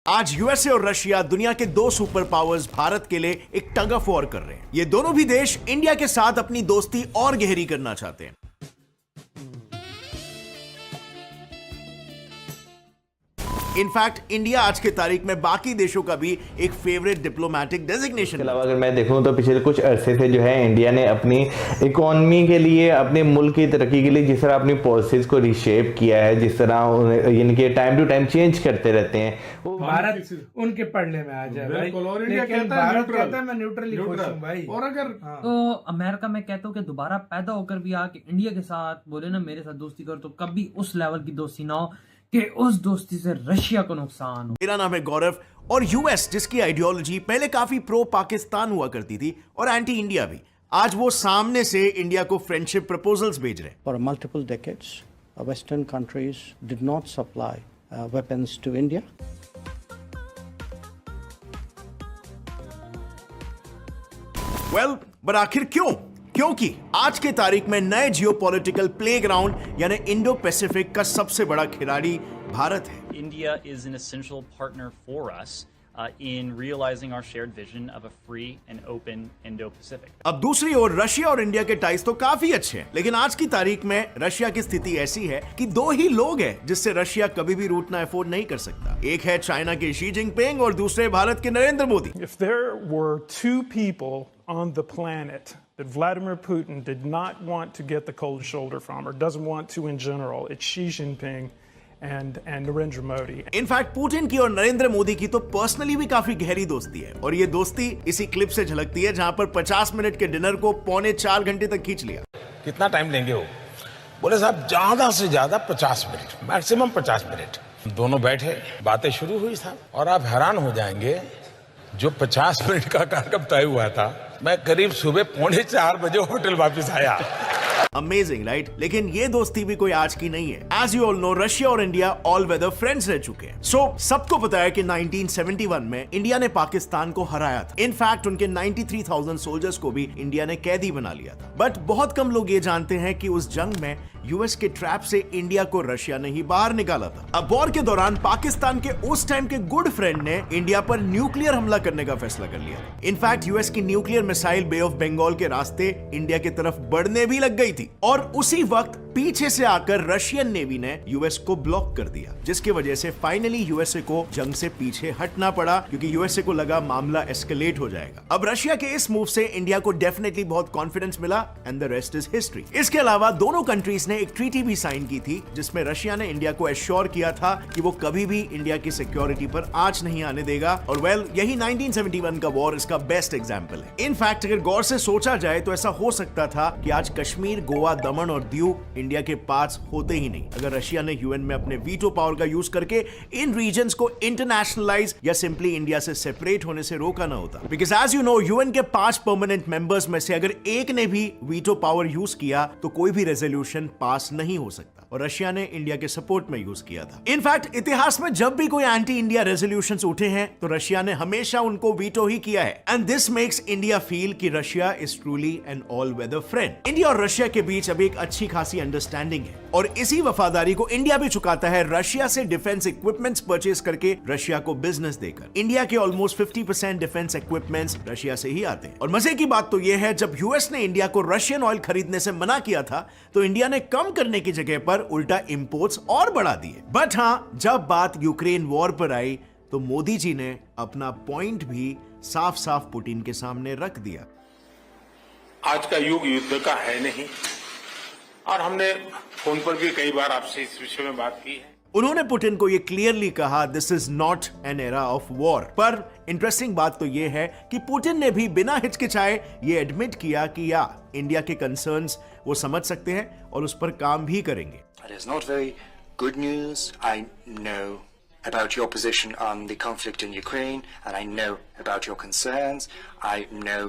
आज यूएसए और रशिया दुनिया के दो सुपर पावर्स भारत के लिए एक टग ऑफ वॉर कर रहे हैं। ये दोनों भी देश इंडिया के साथ अपनी दोस्ती और गहरी करना चाहते हैं। इनफैक्ट इंडिया आज के तारीख में बाकी देशों का भी एक फेवरेट डिप्लोमेटिक डेजिग्नेशन। इसके अलावा अगर मैं देखूं तो पिछले कुछ अरसे से जो है इंडिया ने अपनी इकोनॉमी के लिए, अपने मुल्क की तरक्की के लिए जिस तरह अपनी पॉलिसीज को रिशेप किया है, जिस तरह इनके टाइम टू टाइम चेंज करते रहते हैं, वो भारत उनके पढ़ने में आ जाए भाई। लेकिन भारत कहता है मैं न्यूट्रली खुश हूं भाई। और अगर तो अमेरिका में कहता हूँ कि दोबारा पैदा होकर भी आके इंडिया के साथ बोले ना मेरे साथ दोस्ती कर, तो कभी उस लेवल की दोस्ती ना हो कि उस दोस्ती से रशिया को नुकसान हो। मेरा नाम है गौरव और यूएस जिसकी आइडियोलॉजी पहले काफी प्रो पाकिस्तान हुआ करती थी और एंटी इंडिया भी, आज वो सामने से इंडिया को फ्रेंडशिप प्रपोजल्स भेज रहे हैं। For multiple decades, Western countries did not supply weapons to India. Well, but आखिर क्यों? क्योंकि आज के तारीख में नए जियोपॉलिटिकल प्लेग्राउंड यानी इंडो पैसिफिक का सबसे बड़ा खिलाड़ी भारत है। India is an essential partner for us in realizing our shared vision of a free and open Indo-Pacific. अब दूसरी ओर रशिया और इंडिया के टाइज तो काफी अच्छे हैं, लेकिन आज की तारीख में रशिया की स्थिति ऐसी है कि दो ही लोग हैं जिससे रशिया कभी भी रूठना अफोर्ड नहीं कर सकता। एक है चाइना के शी जिनपिंग और दूसरे भारत के Narendra Modi. if there were two people on the planet that Vladimir Putin did not want to get the cold shoulder from, or doesn't want to in general, it's Xi Jinping and Narendra Modi. In fact Putin की और नरेंद्र मोदी की तो personally भी काफी गहरी दोस्ती है, और ये दोस्ती इसी क्लिप से झलकती है जहां पर 50 मिनट के डिनर को 3.25 घंटे तक खींच लिया। कितना टाइम लेंगे वो? बोले साहब ज्यादा से ज्यादा 50 मिनट, मैक्सिमम 50 मिनट। दोनों बैठे, बातें शुरू हुई साहब, और आप हैरान हो जाएंगे जो 50 मिनट का कार्यक्रम तय हुआ था, मैं करीब सुबह 3:45 बजे होटल वापस आया। Amazing right? लेकिन ये दोस्ती भी कोई आज की नहीं है। As you all know, Russia और इंडिया ऑल वेदर फ्रेंड्स रह चुके हैं। सो सबको पता है कि 1971 में इंडिया ने पाकिस्तान को हराया था। इनफैक्ट उनके 93,000 सोल्जर्स को भी इंडिया ने कैदी बना लिया था। बट बहुत कम लोग ये जानते हैं कि उस जंग में यूएस के ट्रैप से इंडिया को रशिया ने ही बाहर निकाला था। अब वॉर के दौरान पाकिस्तान के उस टाइम के गुड फ्रेंड ने इंडिया पर न्यूक्लियर हमला करने का फैसला कर लिया। इनफैक्ट यूएस की nuclear missile Bay of Bengal के रास्ते इंडिया की तरफ बढ़ने भी लग गई थी, और उसी वक्त पीछे से आकर रशियन नेवी ने यूएस को ब्लॉक कर दिया, जिसकी वजह से फाइनली यूएसए को जंग से पीछे हटना पड़ा, क्योंकि यूएसए को लगा मामला एस्केलेट हो जाएगा। अब रशिया के इस मूव से इंडिया को डेफिनेटली बहुत कॉन्फिडेंस मिला and the rest is history. इसके अलावा दोनों कंट्रीज ने एक ट्रीटी भी साइन की थी जिसमें रशिया ने इंडिया को एश्योर किया था कि वो कभी भी इंडिया की सिक्योरिटी पर आंच नहीं आने देगा, और यही 1971 का वॉर इसका बेस्ट एग्जांपल है। इनफैक्ट अगर गौर से सोचा जाए तो ऐसा हो सकता था कि आज कश्मीर, गोवा, दमन और दीव इंडिया के पास होते ही नहीं अगर रशिया ने यूएन में अपने वीटो पावर का यूज करके इन रीजन्स को इंटरनेशनलाइज या सिंपली इंडिया से सेपरेट होने से रोका ना होता। Because as you know, UN के 5 परमानेंट मेंबर्स में से अगर एक ने भी वीटो पावर यूज किया तो कोई भी रेजोल्यूशन पास नहीं हो सकता, और रशिया ने इंडिया के सपोर्ट में यूज किया था। इनफैक्ट इतिहास में जब भी कोई एंटी इंडिया रेजोल्यूशंस उठे हैं तो रशिया ने हमेशा उनको वीटो ही किया है, and this makes India feel कि Russia is truly an all weather friend. India और रशिया के बीच अभी एक अच्छी खासी अंडरस्टैंडिंग है, और इसी वफादारी को इंडिया भी चुकाता है रशिया से डिफेंस इक्विपमेंट्स परचेज करके रशिया को बिजनेस देकर। इंडिया के ऑलमोस्ट 50% डिफेंस इक्विपमेंट्स रशिया से ही आते हैं। और मजे की बात तो यह है, जब यूएस ने इंडिया को रशियन ऑयल खरीदने से मना किया था तो इंडिया ने कम करने की जगह पर उल्टा इंपोर्ट्स और बढ़ा दिए। बट हाँ, जब बात यूक्रेन वॉर पर आई तो मोदी जी ने अपना पॉइंट भी साफ साफ पुतिन के सामने रख दिया। आज का युग युद्ध का है नहीं, और हमने फोन पर भी कई बार आपसे इस विषय में बात की है। उन्होंने पुतिन को ये क्लियरली कहा, this is not an era of war. पर इंटरेस्टिंग बात तो ये है कि पुतिन ने भी बिना हिचकिचाए ये एडमिट किया कि या इंडिया के कंसर्न्स वो समझ सकते हैं और उस पर काम भी करेंगे। It is not very good news. I know about your position on the conflict in Ukraine, and I know about your concerns. I know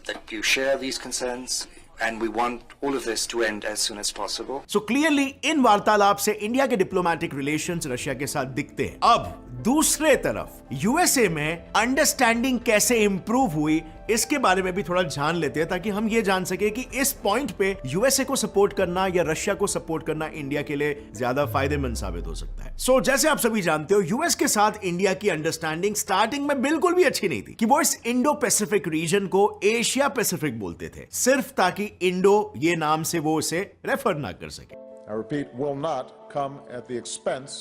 that you share these concerns. And we want all of this to end as soon as possible. So clearly इन वार्तालाप से India के diplomatic relations Russia के साथ दिखते हैं। अब दूसरे तरफ यूएसए में अंडरस्टैंडिंग कैसे इंप्रूव हुई इसके बारे में भी थोड़ा जान लेते हैं, ताकि हम ये जान सके कि इस पॉइंट पे यूएसए को सपोर्ट करना या रशिया को सपोर्ट करना इंडिया के लिए ज्यादा फायदेमंद साबित हो सकता है। सो जैसे आप सभी जानते हो, यूएस के साथ इंडिया की अंडरस्टैंडिंग स्टार्टिंग में बिल्कुल भी अच्छी नहीं थी कि वो इस इंडो पैसिफिक रीजन को एशिया पैसिफिक बोलते थे, सिर्फ ताकि इंडो ये नाम से वो इसे रेफर ना कर सके। I repeat, will not come at the expense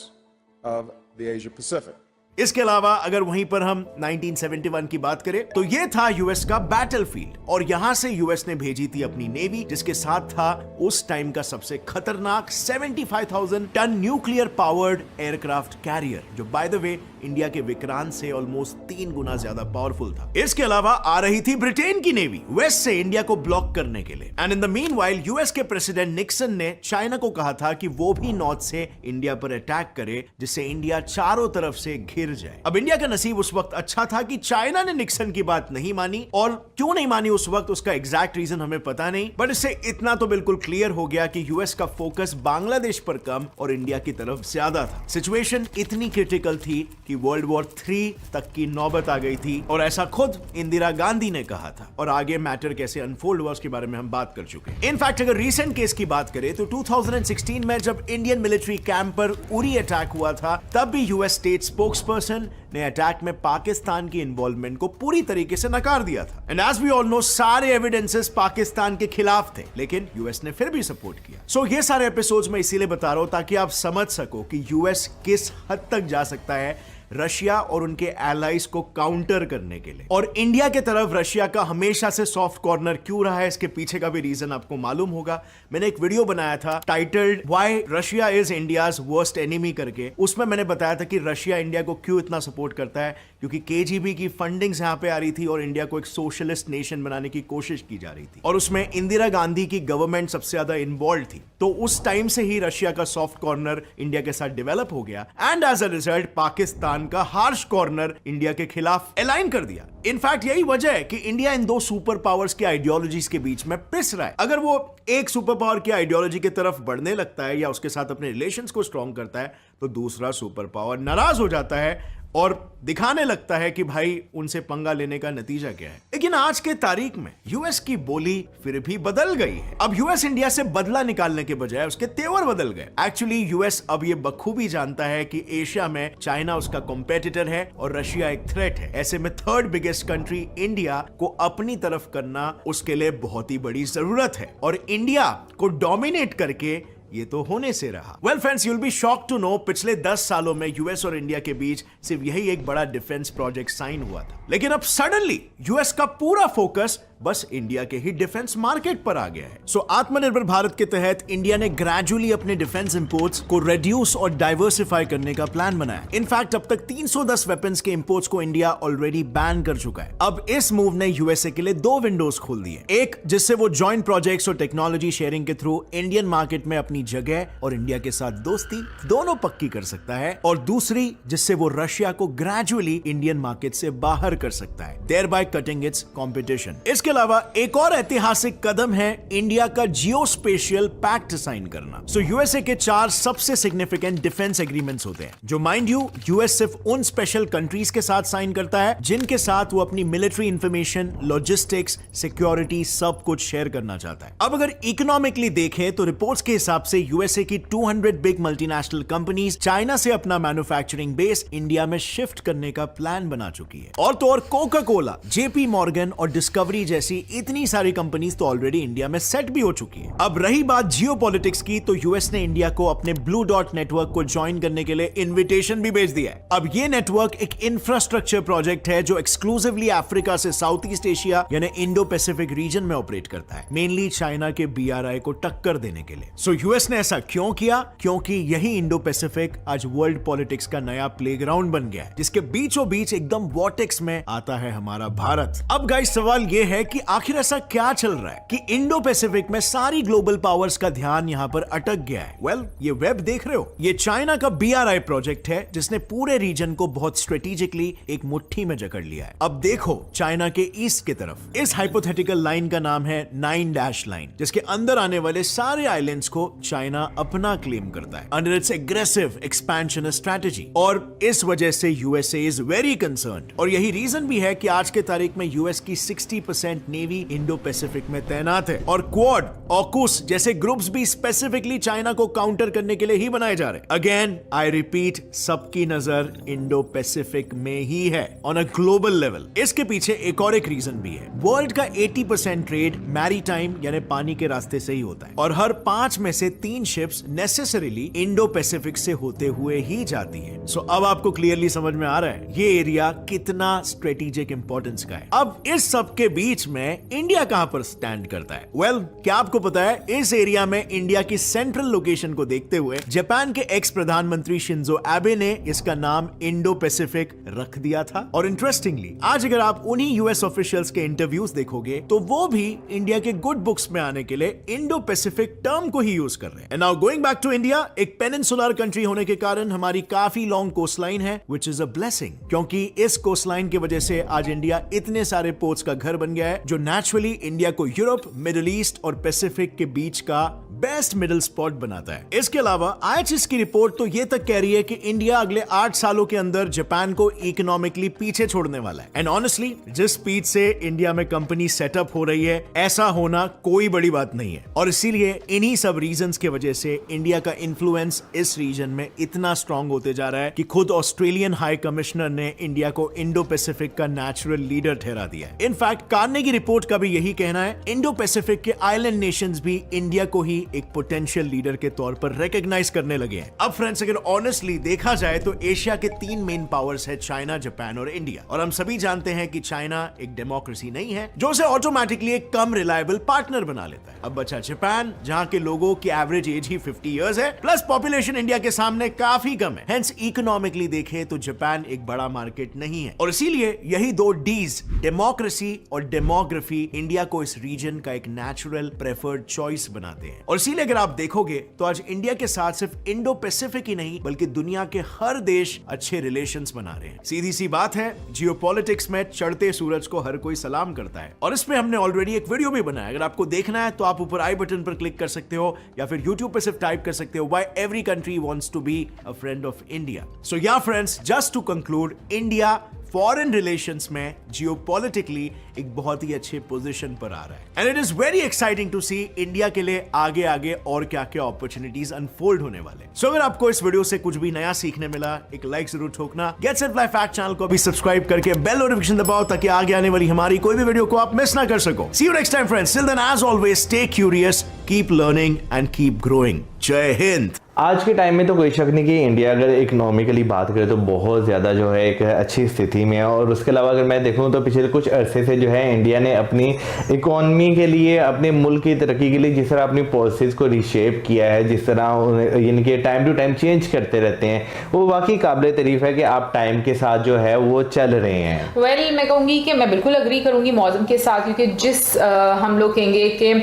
of the Asia Pacific. इसके अलावा अगर वहीं पर हम 1971 की बात करें तो ये था यूएस का बैटलफील्ड, और यहां से यूएस ने भेजी थी अपनी नेवी, जिसके साथ था उस टाइम का सबसे खतरनाक 75,000 ton nuclear powered aircraft carrier, जो बाय द वे इंडिया के विक्रांत से ऑलमोस्ट 3 गुना ज्यादा पावरफुल था। इसके अलावा आ रही थी ब्रिटेन की नेवी वेस्ट से इंडिया को ब्लॉक करने के लिए, and in the meanwhile US के प्रेसिडेंट निक्सन ने चाइना को कहा था कि वो भी नॉर्थ से इंडिया पर अटैक करे, जिससे इंडिया चारों तरफ से घिर जाए। अब इंडिया का नसीब उस वक्त अच्छा था कि चाइना ने निक्सन की बात नहीं मानी, और क्यों नहीं मानी उस वक्त उसका एग्जैक्ट रीजन हमें पता नहीं, बट इससे इतना तो बिल्कुल क्लियर हो गया कि यूएस का फोकस बांग्लादेश पर कम और इंडिया की तरफ ज्यादा था। सिचुएशन इतनी क्रिटिकल थी कि वर्ल्ड वॉर 3 तक की नौबत आ गई थी, और ऐसा खुद इंदिरा गांधी ने कहा था, और आगे मैटर कैसे अनफोल्ड हुआ उसके बारे में हम बात कर चुके हैं। इनफैक्ट अगर रीसेंट केस की बात करें तो 2016 में जब इंडियन मिलिट्री कैंप पर उरी अटैक हुआ था, तब भी यूएस स्टेट स्पोक्सपर्सन ने अटैक में पाकिस्तान की इन्वॉल्वमेंट को पूरी तरीके से नकार दिया था। And as we all know, सारे एविडेंसेस पाकिस्तान के खिलाफ थे, लेकिन यूएस ने फिर भी सपोर्ट किया। सो ये सारे एपिसोड्स मैं इसीलिए बता रहा हूं ताकि आप समझ सको कि यूएस किस हद तक जा सकता है रशिया और उनके एलाइज को काउंटर करने के लिए, और इंडिया के तरफ रशिया का हमेशा से सॉफ्ट कॉर्नर क्यों रहा है, इसके पीछे का भी रीजन आपको मालूम होगा। मैंने एक वीडियो बनाया था titled why Russia is India's worst enemy करके, उसमें मैंने बताया था कि रशिया इंडिया को क्यों इतना सपोर्ट करता है, क्योंकि केजीबी की फंडिंग्स यहां पे आ रही थी और इंडिया को एक सोशलिस्ट नेशन बनाने की कोशिश की जा रही थी, और उसमें इंदिरा गांधी की गवर्नमेंट सबसे ज्यादा इन्वॉल्व थी। तो उस टाइम से ही रशिया का सॉफ्ट कॉर्नर इंडिया के साथ डेवलप हो गया, and as a result Pakistan का हार्श कॉर्नर इंडिया के खिलाफ अलाइन कर दिया। इनफैक्ट यही वजह है कि इंडिया इन दो सुपर पावर्स की आइडियोलॉजीज के बीच में पिस रहा है। अगर वो एक सुपर पावर की आइडियोलॉजी की तरफ बढ़ने लगता है या उसके साथ अपने रिलेशंस को स्ट्रॉन्ग करता है, तो दूसरा सुपर पावर नाराज हो जाता है और दिखाने लगता है कि भाई उनसे पंगा लेने का नतीजा क्या है। लेकिन आज के तारीख में यूएस की बोली फिर भी बदल गई है। अब यूएस इंडिया से बदला निकालने के बजाय उसके तेवर बदल गए। एक्चुअली यूएस अब ये बखूबी जानता है कि एशिया में चाइना उसका कॉम्पिटिटर है और रशिया एक थ्रेट है। ऐसे में थर्ड बिगेस्ट कंट्री इंडिया को अपनी तरफ करना उसके लिए बहुत ही बड़ी जरूरत है, और इंडिया को डोमिनेट करके ये तो होने से रहा। Well friends, you'll be shocked to know पिछले 10 सालों में यूएस और इंडिया के बीच सिर्फ यही एक बड़ा डिफेंस प्रोजेक्ट साइन हुआ था, लेकिन अब सडनली यूएस का पूरा फोकस बस इंडिया के ही डिफेंस मार्केट पर आ गया है। सो आत्मनिर्भर भारत के तहत इंडिया ने ग्रेजुअली अपने डिफेंस इंपोर्ट्स को रिड्यूस और डाइवर्सिफाई करने का प्लान बनाया। इनफैक्ट अब तक 310 वेपन्स के इंपोर्ट्स को इंडिया ऑलरेडी बैन कर चुका है। अब इस मूव ने यूएसए के लिए 2 विंडोज खोल दिए, एक जिससे वो जॉइंट प्रोजेक्ट्स और टेक्नोलॉजी शेयरिंग के थ्रू इंडियन मार्केट में अपनी जगह और इंडिया के साथ दोस्ती दोनों पक्की कर सकता है, और दूसरी जिससे वो रशिया को ग्रेजुअली इंडियन मार्केट से बाहर कर सकता है, thereby cutting its competition। इसके अलावा एक और ऐतिहासिक कदम है इंडिया का जियोस्पेशियल पैक्ट साइन करना। सो यूएसए के 4 सबसे सिग्निफिकेंट डिफेंस एग्रीमेंट्स होते हैं, जो माइंड यू यूएस सिर्फ उन स्पेशल कंट्रीज के साथ साइन करता है जिनके साथ वो अपनी मिलिट्री इंफॉर्मेशन, लॉजिस्टिक्स, सिक्योरिटी सब कुछ शेयर करना चाहता है। अब अगर इकोनॉमिकली देखें तो रिपोर्ट्स के हिसाब से यूएसए की 200 बिग मल्टीनेशनल कंपनीज चाइना से अपना मैन्युफैक्चरिंग बेस इंडिया में शिफ्ट करने का प्लान बना चुकी है। और तो और कोका कोला, जेपी मॉर्गन और डिस्कवरी जैसी इतनी सारी कंपनीज तो ऑलरेडी इंडिया में सेट भी हो चुकी है। अब रही बात जियोपॉलिटिक्स की, तो यूएस ने इंडिया को अपने ब्लू डॉट नेटवर्क को ज्वाइन करने के लिए इन्विटेशन भी भेज दिया है। अब ये नेटवर्क एक इंफ्रास्ट्रक्चर प्रोजेक्ट है जो एक्सक्लूसिवली अफ्रीका से साउथ ईस्ट एशिया यानी इंडो पैसिफिक रीजन में ऑपरेट करता है, मेनली चाइना के बीआरआई को टक्कर देने के लिए। सो यूएस ने ऐसा क्यों किया? क्योंकि यही इंडो पैसिफिक आज वर्ल्ड पॉलिटिक्स का नया प्लेग्राउंड बन गया है, जिसके बीचों बीच एकदम वॉर्टेक्स में आता है हमारा भारत। अब गाइस सवाल यह है कि आखिर ऐसा क्या चल रहा है कि इंडो पैसिफिक में सारी ग्लोबल पावर्स का ध्यान यहाँ पर अटक गया है। वेल, ये वेब देख रहे हो, ये चाइना का BRI प्रोजेक्ट है जिसने पूरे रीजन को बहुत स्ट्रेटेजिकली एक मुट्ठी में जकड़ लिया है। अब देखो चाइना के ईस्ट की तरफ, इस हाइपोथेटिकल लाइन का नाम है 9 लाइन, जिसके अंदर आने वाले सारे आइलैंड्स को चाइना अपना क्लेम करता है under its aggressive expansion strategy, और इस वजह से USA इज वेरी कंसर्न्ड। और यही रीजन भी है कि आज के तारीख में US की 60% नेवी इंडो पैसिफिक में तैनात है, और क्वाड, ऑकुस जैसे ग्रुप्स भी स्पेसिफिकली चाइना को काउंटर करने के लिए ही बनाए जा रहे हैं। अगेन आई रिपीट, सबकी नजर इंडो पैसिफिक में ही है ऑन अ ग्लोबल लेवल। इसके पीछे एक और एक रीजन भी है। वर्ल्ड का 80% ट्रेड मैरीटाइम यानी पानी के रास्ते से ही होता है, और हर 5 में से 3 शिप्स नेसेसरीली इंडो पैसिफिक से होते हुए ही जाती है। सो अब आपको क्लियरली समझ में आ रहा है ये एरिया कितना स्ट्रेटेजिक इंपॉर्टेंस का है। अब इस सब के बीच में इंडिया कहां पर स्टैंड करता है? वेल, क्या आपको पता है इस एरिया में इंडिया की सेंट्रल लोकेशन को देखते हुए जापान के एक्स प्रधानमंत्री शिंजो एबे ने इसका नाम इंडो पैसिफिक रख दिया था। और इंटरेस्टिंगली आज अगर आप उन्हीं US ऑफिशियल्स के इंटरव्यूज देखोगे तो वो भी इंडिया के गुड बुक्स में आने के लिए इंडो पैसिफिक टर्म को ही यूज कर रहे हैं। And now going back to India, एक पेनिनसुलर कंट्री होने के कारण हमारी काफी लॉन्ग कोस्टलाइन है, व्हिच इज अ ब्लेसिंग, क्योंकि इस कोस्टलाइन की वजह से आज इंडिया इतने सारे पोर्ट्स का घर बन गया है जो नेचुरली इंडिया को यूरोप, मिडिल ईस्ट और पैसिफिक के बीच का बेस्ट मिडिल स्पॉट बनाता है। इसके अलावा IHS की रिपोर्ट तो ये तक कह रही है कि इंडिया अगले 8 सालों के अंदर जापान को इकोनॉमिकली पीछे छोड़ने वाला है। एंड ऑनेस्टली जिस स्पीड से इंडिया में कंपनी सेटअप हो रही है, ऐसा होना कोई बड़ी बात नहीं है। और इसीलिए इन्हीं सब रीजंस की वजह से इंडिया का इन्फ्लुएंस इस रीजन में इतना स्ट्रांग होते जा रहा है कि खुद ऑस्ट्रेलियन हाई कमिश्नर ने इंडिया को इंडो पैसिफिक का नेचुरल लीडर ठहरा दिया है। इनफैक्ट कार्नेगी रिपोर्ट का भी यही कहना है, इंडो पैसिफिक के आइलैंड नेशंस भी इंडिया को ही एक पोटेंशियल लीडर के तौर पर रिकॉग्नाइज करने लगे हैं। अब फ्रेंड्स, अगर ऑनेस्टली देखा जाए तो एशिया के 3 मेन पावर्स है, चाइना, जापान और इंडिया। और हम सभी जानते हैं कि चाइना एक डेमोक्रेसी नहीं है जो उसे ऑटोमेटिकली एक कम रिलायबल पार्टनर बना लेता है। अब बचा जापान, जहां के लोगों की एवरेज एज ही 50 इयर्स है, प्लस पॉपुलेशन इंडिया के सामने काफी कम है। हेंस इकोनॉमिकली देखें तो जापान एक बड़ा मार्केट नहीं है, और इसीलिए यही 2 डीज, डेमोक्रेसी और डेमोग्राफी, इंडिया को इस रीजन का एक नेचुरल प्रेफर्ड चॉइस बनाते हैं। और इसीलिए अगर आप देखोगे तो आज इंडिया के साथ सिर्फ इंडो पैसिफिक ही नहीं बल्कि दुनिया के हर देश अच्छे रिलेशंस बना रहे हैं। सीधी सी बात है, जियोपॉलिटिक्स में चढ़ते सूरज को हर कोई सलाम करता है, और इसमें हमने ऑलरेडी एक वीडियो भी बनाया। अगर आपको देखना है तो आप ऊपर आई बटन पर क्लिक कर सकते हो, या फिर YouTube पे सिर्फ टाइप कर सकते हो, why every country wants to be a friend of India. So या friends, just to conclude, India foreign relations में जियोपॉलिटिकली एक बहुत ही अच्छे पोजीशन पर आ रहा है, and it is very exciting to see India के लिए आगे आगे और क्या क्या अपॉर्चुनिटीज अनफोल्ड होने वाले। सो अगर आपको इस वीडियो से कुछ भी नया सीखने मिला, एक लाइक जरूर ठोकना। Get set fly fact channel को भी सब्सक्राइब करके बेल नोटिफिकेशन दबाओ ताकि आगे आने वाली हमारी कोई भी वीडियो को आप मिस ना कर सको। See you next time friends, till then as always stay curious, keep learning and keep growing. जय हिंद। आज के टाइम में तो कोई शक नहीं कि इंडिया अगर इकोनॉमिकली बात करें तो बहुत ज़्यादा जो है एक अच्छी स्थिति में है। और उसके अलावा अगर मैं देखूं तो पिछले कुछ अरसे से जो है इंडिया ने अपनी इकोनॉमी के लिए, अपने मुल्क की तरक्की के लिए जिस तरह अपनी पॉलिसीज़ को रिशेप किया है, जिस तरह यानी कि टाइम टू टाइम चेंज करते रहते हैं, वो वाकई काबिल तारीफ है कि आप टाइम के साथ जो है वो चल रहे हैं। वेल, मैं कहूँगी कि मैं बिल्कुल अग्री करूँगी मौजम के साथ, क्योंकि जिस हम लोग कहेंगे कि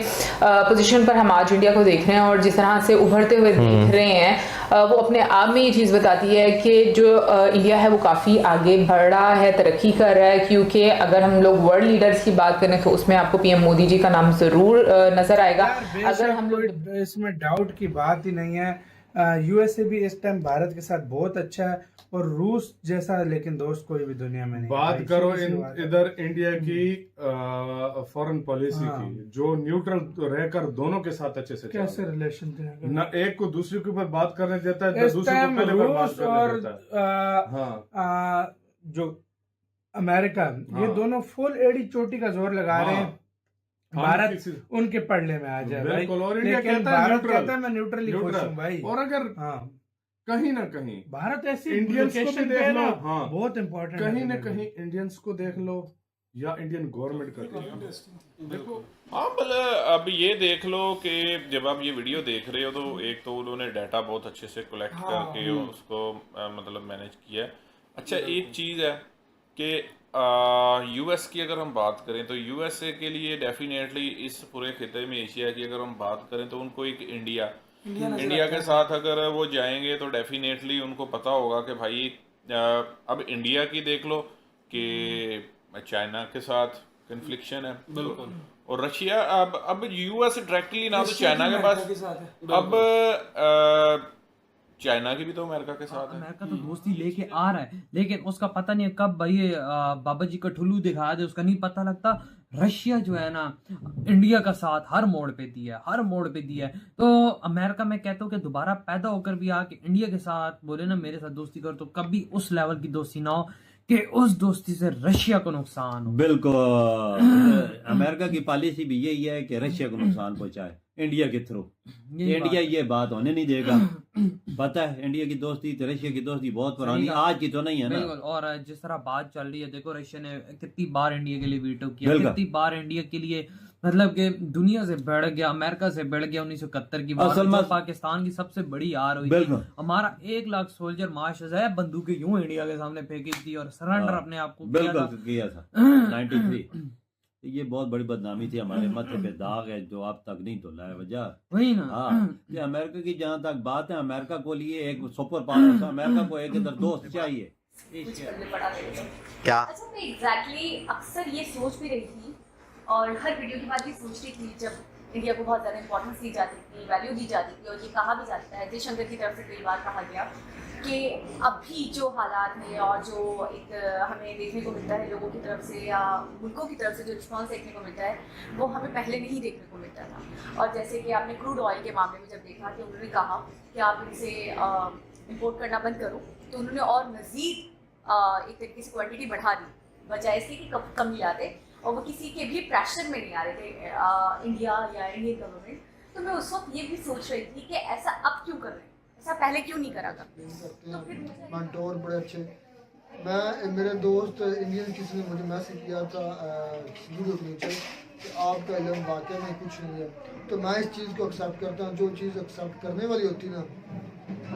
पोजीशन पर हम आज इंडिया को देख रहे हैं और जिस तरह से उभरते हुए देख रहे हैं, वो अपने आप में ये चीज़ बताती है कि जो इंडिया है वो काफ़ी आगे बढ़ रहा है, तरक्की कर रहा है। क्योंकि अगर हम लोग वर्ल्ड लीडर्स की बात करें तो उसमें आपको PM मोदी जी का नाम ज़रूर नज़र आएगा। अगर हम लोग, इसमें डाउट की बात ही नहीं है। USA भी इस टाइम भारत के साथ बहुत अच्छा है, और रूस जैसा लेकिन दोस्त कोई भी दुनिया में नहीं। बात करो इधर इंडिया की फॉरेन पॉलिसी की, जो न्यूट्रल रहकर दोनों के साथ अच्छे से कैसे रिलेशन थे, न एक को दूसरे के ऊपर बात करने देता है, दूसरे को पहले बात करने देता है। जो अमेरिका, ये दोनों फुल एडी चोटी का जोर लगा रहे हैं। भारत उनके पड़ने में आ जाए भाई, और इंडिया भारत कहता है मैं न्यूट्रली खुश हूं भाई। और अगर कहीं ना कहीं भारत ऐसी इंडियंस को भी देख लो, बहुत इंपॉर्टेंट, कहीं ना कहीं इंडियंस को देख लो या इंडियन गवर्नमेंट का देखो। अब ये देख लो कि जब आप ये वीडियो देख रहे हो तो एक तो उन्होंने डाटा बहुत अच्छे से कलेक्ट करके उसको मतलब मैनेज किया। अच्छा, एक चीज़ है कि यूएस की अगर हम बात करें तो यूएसए के लिए डेफिनेटली इस पूरे खिते में एशिया की अगर हम बात करें तो उनको एक इंडिया के साथ अगर वो जाएंगे तो डेफिनेटली उनको पता होगा कि भाई अब इंडिया की देख लो कि चाइना के साथ कन्फ्लिक्शन है बिल्कुल, और रशिया अब यूएस डायरेक्टली ना तो चाइना के पास, अब चाइना की भी तो अमेरिका के साथ है। अमेरिका तो दोस्ती लेके आ रहा है, लेकिन उसका पता नहीं है कब भाई बाबा जी का ठुल्लू दिखा दे, उसका नहीं पता लगता। रशिया जो है ना इंडिया का साथ हर मोड़ पे दिया है, तो अमेरिका में कहता हूँ कि दोबारा पैदा होकर भी आके इंडिया के साथ बोले ना मेरे साथ दोस्ती कर, तो कभी उस लेवल की दोस्ती ना हो कि उस दोस्ती से रशिया को नुकसान हो। बिल्कुल अमेरिका की पॉलिसी भी यही है कि रशिया को नुकसान पहुंचाए इंडिया के थ्रू। इंडिया ये बात होने नहीं देगा। पता है इंडिया की दोस्ती तो रशिया की दोस्ती बहुत पुरानी, आज की तो नहीं है ना। बिल्कुल, और जिस तरह बात चल रही है, देखो रशिया ने कितनी बार इंडिया के लिए वीटो किया, कितनी बार इंडिया के लिए मतलब कि दुनिया से बढ़ गया, अमेरिका से बढ़ गया। 1971 की बात में पाकिस्तान की सबसे बड़ी हार हुई थी। हमारा 1 लाख सोल्जर मार्शल है, बंदूकें यूं इंडिया के सामने फेंकी थी और सरेंडर अपने आप को किया था 93। ये बहुत बड़ी बदनामी थी, हमारे माथे पे दाग है जो अब तक नहीं धुला है। वजह वही ना। हाँ, ये अमेरिका की जहाँ तक बात है, अमेरिका को लिए एक सुपर पावर, अमेरिका को एक इधर दोस्त चाहिए। क्या अच्छा मैं एग्जैक्टली अक्सर ये सोच भी रही थी और हर वीडियो के बाद भी सोच रही थी, जब इंडिया को बहुत ज़्यादा इंपॉर्टेंस दी जाती थी, वैल्यू दी जाती थी, और ये कहा भी जाता है, जयशंकर की तरफ से कई बार कहा गया कि अभी जो हालात हैं और जो एक हमें देखने को मिलता है लोगों की तरफ से या मुल्कों की तरफ से जो रिस्पॉन्स देखने को मिलता है, वो हमें पहले नहीं देखने को मिलता था। और जैसे कि आपने क्रूड ऑयल के मामले में जब देखा कि उन्होंने कहा कि आप इनसे इम्पोर्ट करना बंद करो, तो उन्होंने और मज़ीद एक तरीके से क्वान्टिटी बढ़ा दी, बजाय इसके कि कम लाते, और वो किसी के भी प्रेशर में नहीं आ रहे थे इंडिया या इंडियन गवर्नमेंट। तो मैं उस वक्त ये भी सोच रही थी कि ऐसा अब क्यों कर रहे हैं, ऐसा पहले क्यों नहीं करा था। मंटोर बड़े अच्छे, मैं मेरे दोस्त इंडियन किसी ने मुझे मैसेज किया था नीचे कि आपका इल्म वाकई में कुछ नहीं है, तो मैं इस चीज़ को एक्सेप्ट करता हूँ। जो चीज़ एक्सेप्ट करने वाली होती ना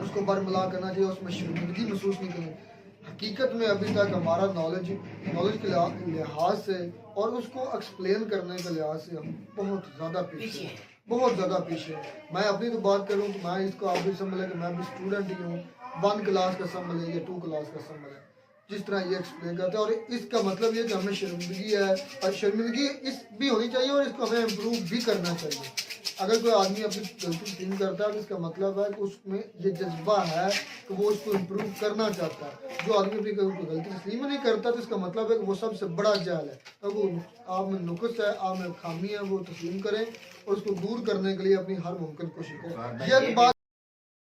उसको बरमला करना चाहिए, उसमें शर्मिंदगी महसूस नहीं करनी। हकीकत में अभी तक हमारा नॉलेज के लिहाज से और उसको एक्सप्लेन करने के लिहाज से हम बहुत ज़्यादा पीछे हैं। मैं अपनी तो बात करूँ तो मैं इसको आप भी समझ कि मैं भी स्टूडेंट ही हूँ, 1 क्लास का संभल है या 2 क्लास का संभल है, जिस तरह ये एक्सप्लेन करता है। और इसका मतलब ये कि हमें शर्मिंदगी है, और शर्मिंदगी इस भी होनी चाहिए और इसको हमें इम्प्रूव भी करना चाहिए। अगर कोई आदमी अपनी गलती तस्लीम करता है तो इसका मतलब है कि उसमें ये जज्बा है कि वो उसको इम्प्रूव करना चाहता है। जो आदमी अपनी गलती तस्लीम नहीं करता तो इसका मतलब है कि वो सबसे बड़ा जाल है। तो वो आप में नुक्स है, आप में खामी है, वो तस्लीम करें और उसको दूर करने के लिए अपनी हर मुमकिन कोशिश करें। ये बात